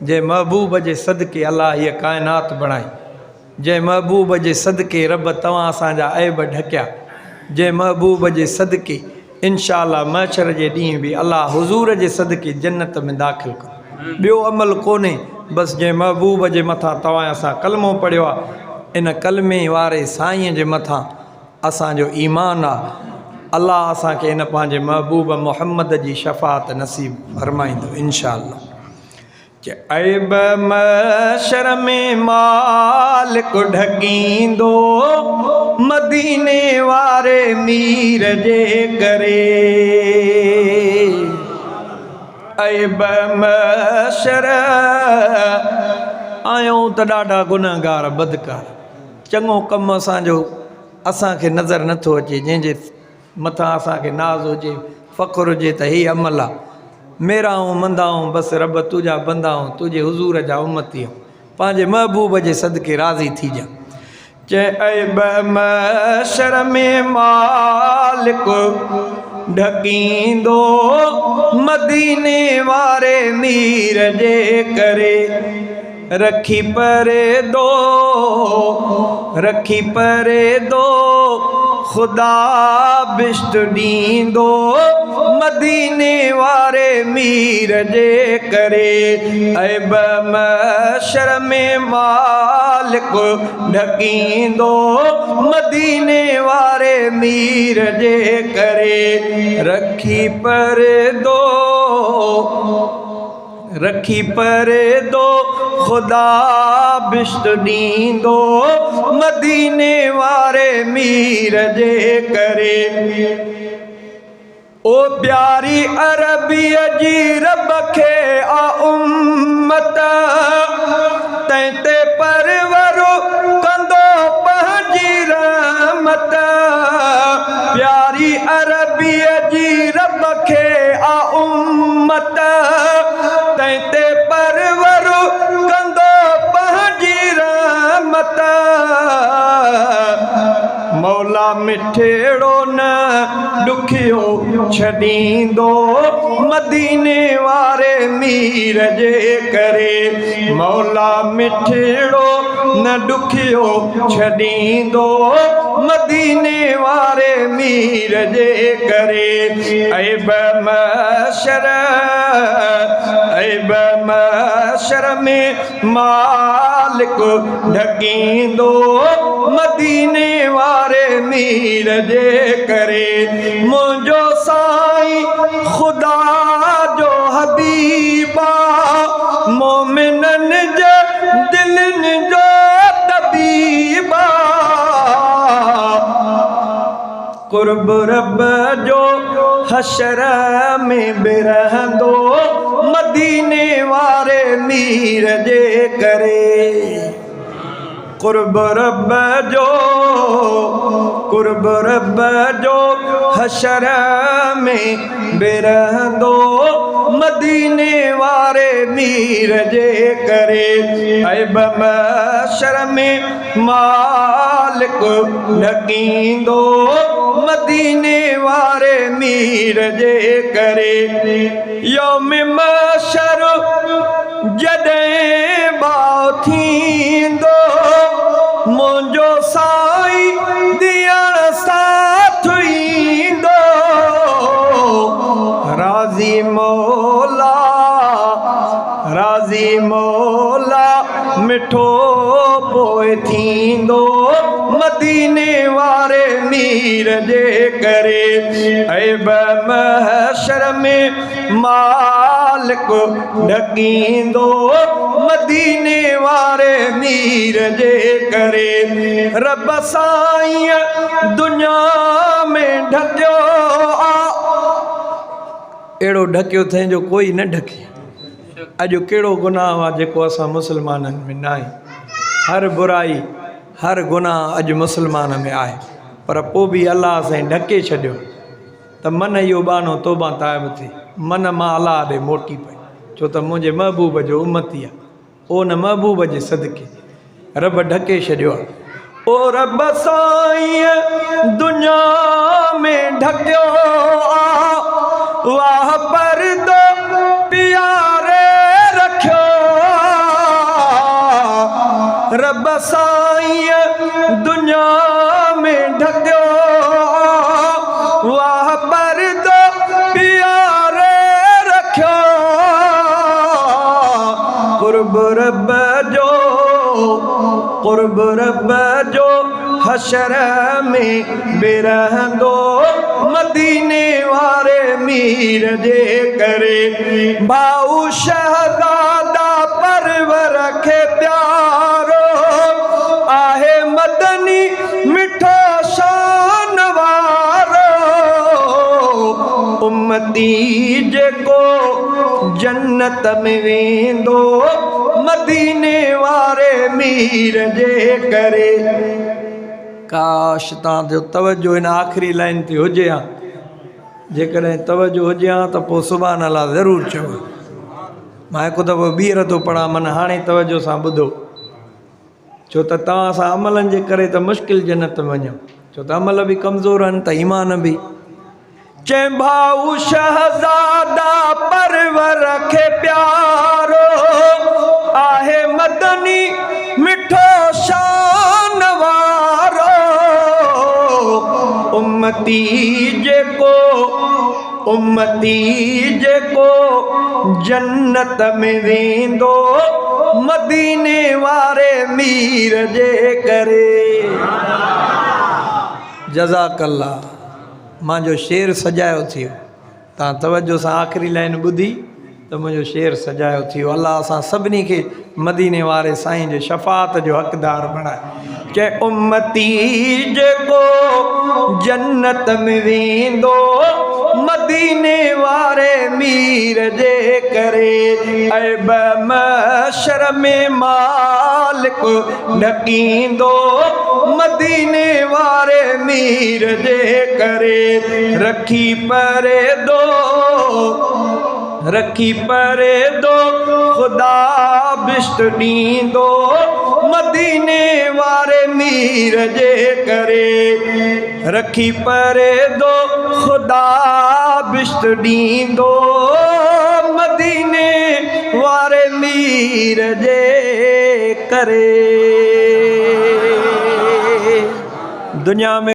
जे महबूब जे सदके अल्लाह ये कायनात बणाई, जे महबूब जे सदके रब तव्हां असांजा ऐब ढकिया, जे महबूब जे सदके इंशाअल्लाह महशर जे ॾींहुं बि अल्लाह हुज़ूर जे सदके जन्नत में दाख़िल कर। ॿियो अमल कोन्हे, बसि जे महबूब जे मथां तव्हां असां कलमो पढ़ियो आहे, इन कलमे वारे साईं जे मथां असांजो ईमान आहे। अल्लाह असांखे इन पंहिंजे महबूब मोहम्मद जी शफ़ाअत नसीब फरमाईंदो इंशाअल्लाह। ऐब महशर में मालिक ढकींदो मदीने वारे मीर जे करे। ऐब महशर आयूं त ॾाढा गुनहगार बदकार, चङो कमु असांखे नज़र नथो अचे, जंहिंजे मथां असांखे नाज़ हुजे फ़ख़्रु हुजे त ही अमल आहे। मेराऊं मंदाऊं बसि रब तुंहिंजा बंदाऊं, तुंहिंजे हुज़ूर जा उम्मती आहियूं, पंहिंजे महबूब जे सदके राज़ी थी जा। ऐब महशर में मालिक ढकींदो मदीने वारे मीर जे करे। रखी परे दो खुदा बिश्त ॾींदो मदीने वारे मीर जे करे। ऐब महशर में मालिक ढकींदो मदीने वारे मीर जे करे। रखी परे दो खुदा बिश्त ॾींदो मदीने वारे मीर जे करे। ओ प्यारी अरबीअ जी रब खे आ उम्मत, तंहिं ते परवरो कंदो पंहिंजी रहमत। प्यारी अरबीअ जी रब खे आ उम्मत, तंहिं ते परवरो कंदो पंहिंजी रहमत। मौला मिठड़ो न ॾुखियो छॾींदो मदीने वारे मीर जे करे। मौला मिठड़ो न ॾुखियो छॾींदो मदीने वारे मीर जे करे। ऐब महशर में मालिक ढकींदो मदीने वारे मीर जे करे। मुंहिंजो साईं ख़ुदा जो हबीबा, मोमिननि जे दिलनि जो तबीबा। कुर्ब रब जो हशर में बि रहंदो मदीने वारे मीर जे करे। कुर्ब रब जो हशर में बि रहंदो मदीने वारे मीर जे करे। ऐब महशर में मालिक ढकींदो मदीने वारे मीर जे करे। यौम महशर जॾहिं बाउ थींदो, मुंहिंजो साईं दियण साथ ईंदो। राज़ी मौला मिठो पोइ थींदो मदीने वारे मीर जे करे। ऐब महशर में मालिक ढकींदो मदीने वारे मीर जे करे। रब साईं दुनिया में ढकियो आ, अहिड़ो ढकियो अथई जो कोई न ढके। अॼु कहिड़ो गुनाह आहे जेको असां मुस्लमाननि में न आहे। हर बुराई हर गुनाह अॼु मुस्लमान में आहे, पर पोइ बि अलाह साईं ढके छॾियो त मन इहो बानो तौबा ताइब थी, मन मां अलाह ॾे मोटी पई, छो त मुंहिंजे महबूब जो उम्मती आहे। उन महबूब जे सदके रब ढके छॾियो आहे। ओ रब साईं दुनिया में ढकियो आ, वाह परदो प्यारे रखियो आ। रब साईं दुनिया में ढकियो वाह पर्दो प्यारे रखियो कुर्ब रब जो हशर में बेरहंदो मदीने वारे मीर जे करे भाऊ शहजादा परवर खे प्यारो आहे मदनी मिठो शान वारो उम्मती जेको जन्नत में वेंदो मदीने वारे मीर जे करे। काश तव्हां जो तवजो इन आख़िरी लाइन ते हुजे हा जेकॾहिं तवजो हुजे हा त पोइ सुभाणे अलाह ज़रूरु चओ। मां हिकु दफ़ो ॿीहर थो पढ़ां माना हाणे तवजो सां ॿुधो छो त तव्हां सां अमलनि जे करे त मुश्किल जन्नत में वञो छो त अमल बि कमज़ोर आहिनि त ईमान बि। चए भाऊ शहज़ादा परवर खे प्यारो आहे मदनी मिठो शान वारो उम्मती जेको जन्नत में वेंदो मदीने वारे मीर जे करे। जज़ाकल्ला। मुंहिंजो शेर सजायो थियो तव्हां तवजो सां आख़िरी लाइन ॿुधी त मुंहिंजो शेर सजायो थियो। अलाह असां सभिनी खे मदीने वारे साईं जे शफ़ाअत जो हक़दार बणाए। के उम्मती जेको जन्नत में वेंदो मदीने वारे मीर जे करे ऐब महशर में मालिक ढकींदो मदीने वारे मीर जे करे। रखी परे दो खुदा बिश्त ॾींदो मदीने वारे मीर जे करे। रखी परे दो खुदा बिश्त ॾींदो मदीने वारे मीर जे करे। दुनिया में